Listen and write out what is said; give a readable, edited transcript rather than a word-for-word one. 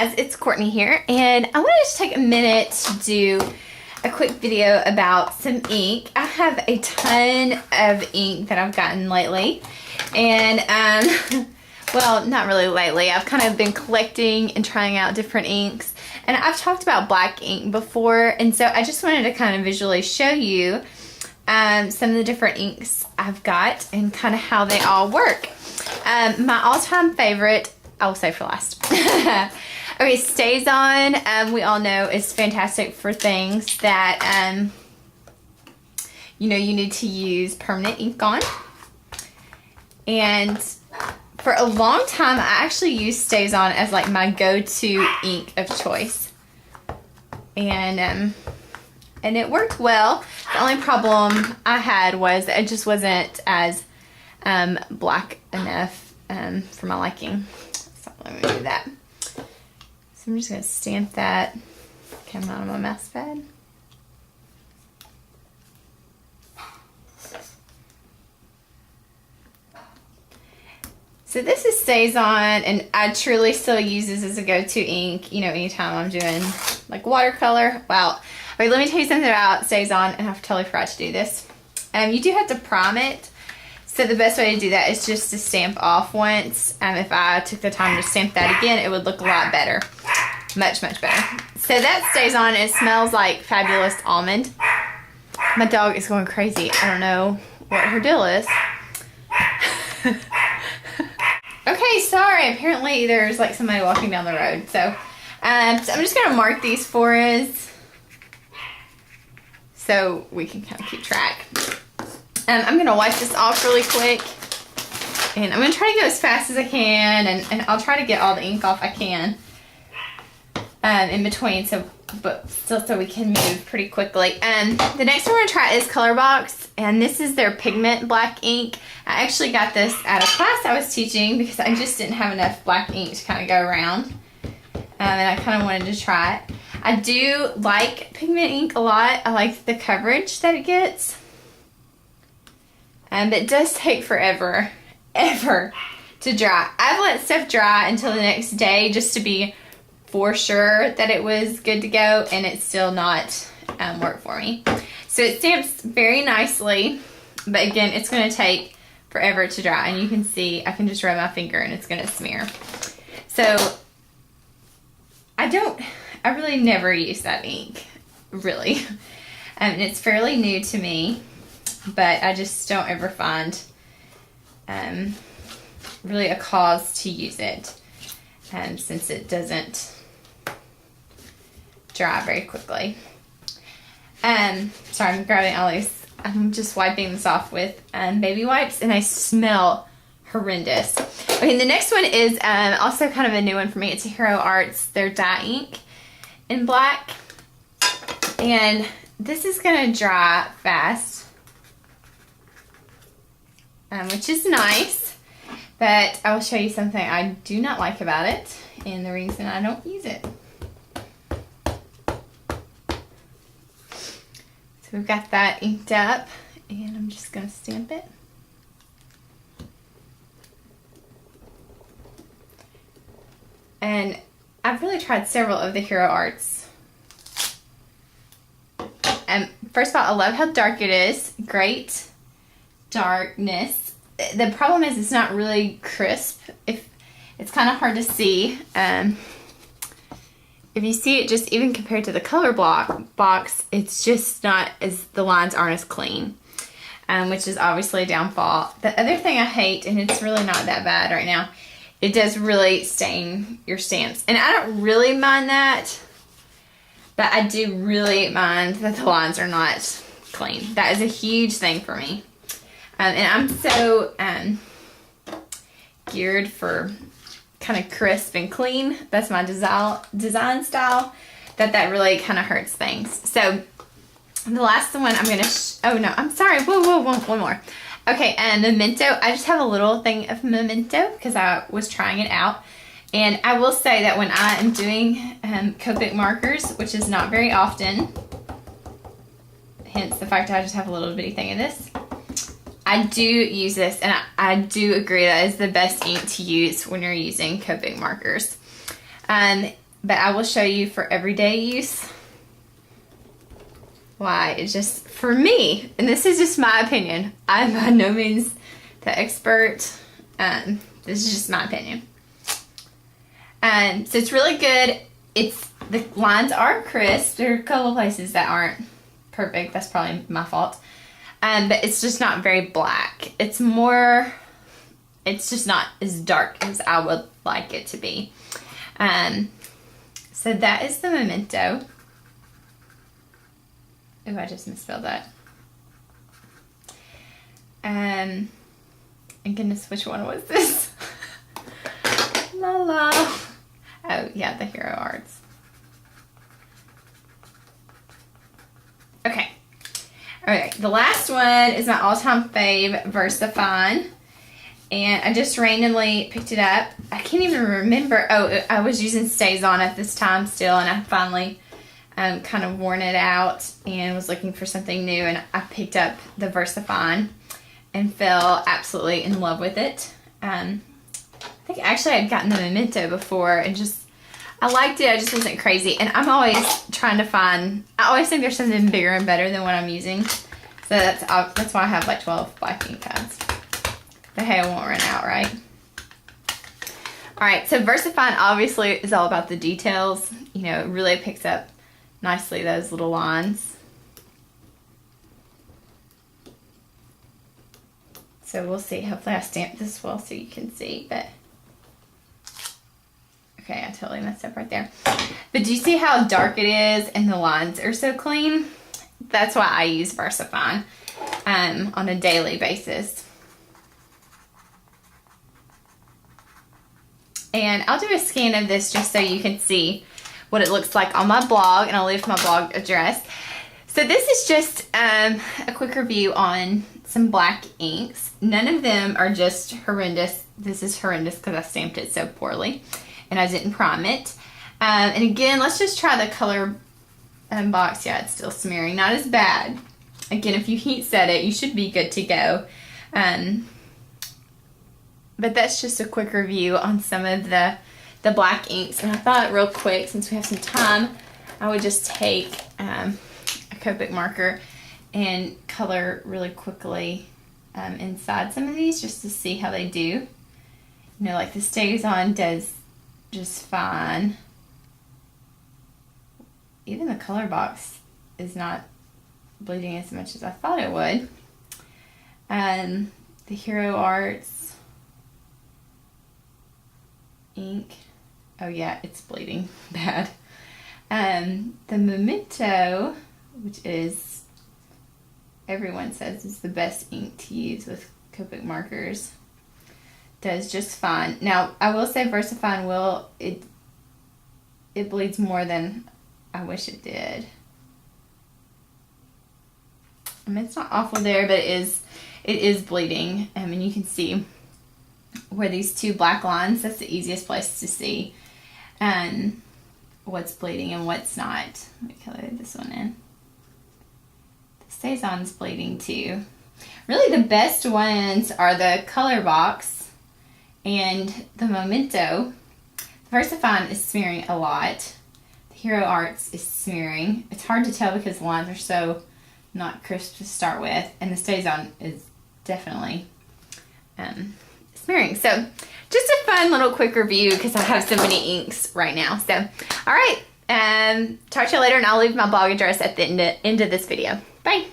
guys, it's Courtney here, and I wanted to take a minute to do a quick video about some ink. I have a ton of ink that I've gotten lately, and well, not really lately. I've kind of been collecting and trying out different inks, and I've talked about black ink before, and so I just wanted to kind of visually show you some of the different inks I've got and kind of how they all work. My all-time favorite, I will say for last. Okay, StazOn, we all know is fantastic for things that, you know, you need to use permanent ink on. And for a long time, I actually used StazOn as like my go-to ink of choice. And it worked well. The only problem I had was it just wasn't as black enough for my liking. So let me do that. So I'm just going to stamp that. Come out of my mouse pad. So this is StazOn, and I truly still use this as a go-to ink, you know, anytime I'm doing like watercolor. Wow. Okay, let me tell you something about StazOn, and I totally forgot to do this. You do have to prime it. So the best way to do that is just to stamp off once. If I took the time to stamp that again, it would look a lot better. Much, much better. So that StazOn. It smells like Fabulous Almond. My dog is going crazy. I don't know what her deal is. Okay, sorry. Apparently there's like somebody walking down the road. So I'm just going to mark these for us so we can kind of keep track. I'm going to wipe this off really quick, and I'm going to try to go as fast as I can, and I'll try to get all the ink off I can in between, but still so we can move pretty quickly. The next one we're going to try is Colorbox, and this is their pigment black ink. I actually got this at a class I was teaching because I just didn't have enough black ink to kind of go around, and I kind of wanted to try it. I do like pigment ink a lot. I like the coverage that it gets. But it does take forever, ever to dry. I've let stuff dry until the next day just to be for sure that it was good to go, and it's still not work for me. So it stamps very nicely, but again, it's going to take forever to dry. And you can see, I can just rub my finger and it's going to smear. So I really never use that ink, really. And it's fairly new to me. But I just don't ever find really a cause to use it since it doesn't dry very quickly. Sorry, I'm grabbing all these. I'm just wiping this off with baby wipes, and I smell horrendous. Okay, the next one is also kind of a new one for me. It's a Hero Arts, their dye ink in black. And this is going to dry fast. Which is nice, but I will show you something I do not like about it, and the reason I don't use it. So we've got that inked up, and I'm just going to stamp it. And I've really tried several of the Hero Arts. First of all, I love how dark it is. Great darkness. The problem is it's not really crisp. It's kind of hard to see. If you see it, just even compared to the color box, it's just not as, the lines aren't as clean, which is obviously a downfall. The other thing I hate, and it's really not that bad right now, it does really stain your stamps. And I don't really mind that, but I do really mind that the lines are not clean. That is a huge thing for me. And I'm so geared for kind of crisp and clean. That's my design style. That really kind of hurts things. So the last one I'm going to... oh, no. I'm sorry. Whoa. One more. Okay, and Memento. I just have a little thing of Memento because I was trying it out. And I will say that when I am doing Copic markers, which is not very often, hence the fact I just have a little bitty thing of this, I do use this, and I do agree that is the best ink to use when you're using Copic markers. but I will show you for everyday use why it's just, for me, and this is just my opinion. I'm by no means the expert. This is just my opinion. So it's really good. The lines are crisp. There are a couple of places that aren't perfect. That's probably my fault. But it's just not very black. It's just not as dark as I would like it to be. So that is the Memento. Oh, I just misspelled that. And goodness, which one was this? La la. Oh, yeah, the Hero Arts. Okay. Alright, the last one is my all-time fave, VersaFine. And I just randomly picked it up. I can't even remember. Oh, I was using StazOn at this time still, and I finally kind of worn it out and was looking for something new, and I picked up the VersaFine and fell absolutely in love with it. I think actually I'd gotten the Memento before and I liked it. I just wasn't crazy, and I'm always trying to find, I always think there's something bigger and better than what I'm using. So that's why I have like 12 black ink pads. But hey, I won't run out, right? Alright, so VersaFine obviously is all about the details. You know, it really picks up nicely those little lines. So we'll see. Hopefully I stamped this well so you can see, but okay, I totally messed up right there. But do you see how dark it is and the lines are so clean? That's why I use VersaFine on a daily basis. And I'll do a scan of this just so you can see what it looks like on my blog, and I'll leave my blog address. So this is just a quick review on some black inks. None of them are just horrendous. This is horrendous because I stamped it so poorly and I didn't prime it. And again, let's just try the color box. Yeah, it's still smearing. Not as bad. Again, if you heat set it, you should be good to go. But that's just a quick review on some of the black inks. And I thought real quick, since we have some time, I would just take a Copic marker and color really quickly inside some of these just to see how they do. You know, like the StazOn does just fine. Even the color box is not bleeding as much as I thought it would. The Hero Arts ink, oh yeah, it's bleeding bad. The Memento, which is, everyone says is the best ink to use with Copic markers, does just fine. Now, I will say VersaFine it bleeds more than I wish it did. I mean, it's not awful there, but it is bleeding. I mean, you can see where these two black lines, that's the easiest place to see what's bleeding and what's not. Let me color this one in. The StazOn's bleeding too. Really the best ones are the color box and the Memento. The VersaFine is smearing a lot. The Hero Arts is smearing. It's hard to tell because the lines are so not crisp to start with, and the StazOn is definitely smearing. So just a fun little quick review because I have so many inks right now. So all right, talk to you later, and I'll leave my blog address at the end of this video. Bye.